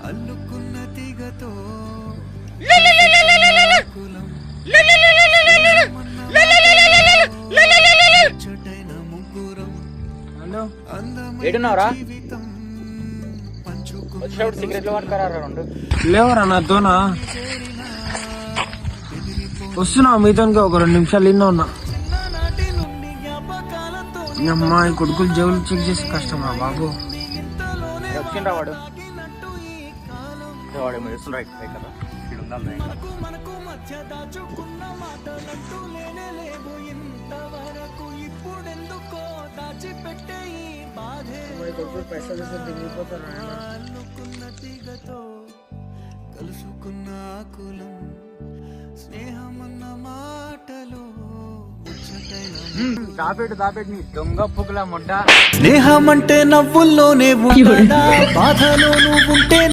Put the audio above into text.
అల్లుకున్న తీగతో ఏడున్నావురా? వచ్చినప్పుడు సిగరెట్లు పట్టుకురా రెండు. లేవరా నాతోనా? వస్తున్నా మీతో ఒక 2 నిమిషాలు ఇన్నో ఉన్నా. అమ్మాయి కొడుకులు జవులు చెక్ చేసి కష్టమా బాబు. వచ్చిండ్రా వాడు మెరుస్తుండ్రా కదా. కలుసుకున్న కులం స్నేహమన్న మాటలు దాపెట్టు నీ దొంగ పుగుల ముడ్డ. స్నేహం అంటే నవ్వుల్లోనే ఉంటుందా, బాధలోనూ ఉంటే